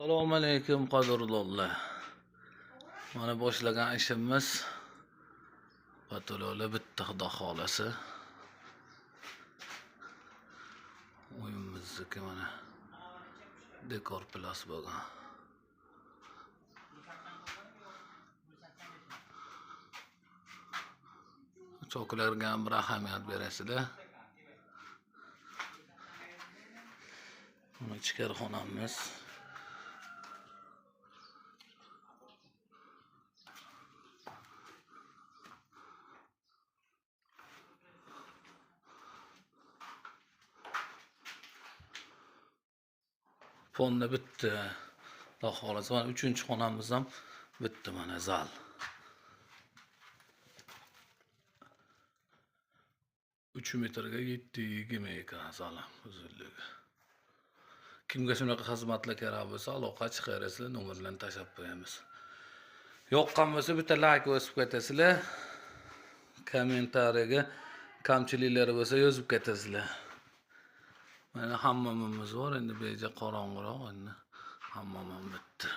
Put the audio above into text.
Assalomu alaykum qadrdonlar. Mana boshlagan ishimiz patolola bitta xudo xolasi. Uyimizniki mana dekor plus bo'lgan. Cho'klarga ham bir ahamiyat berasizlar. Mana ichkari xonamiz. Fonda bitti. Xudo xolasi mana 3-xonamiz ham bitti mana zal. 3 metrga 7-20 ekan zalim uzunligi. Kimga shunaqa xizmatlar kerak bo'lsa, aloqa chiqarasizlar, nomerlarni tashlab qo'yamiz. Yoqqan bo'lsa bitta like bosib ketasizlar. Kommentariyaga kamchiliklari bo'lsa yozib ketasizlar. Mana hammamamiz bor, endi beja qorong'iroq, endi hammam bitti.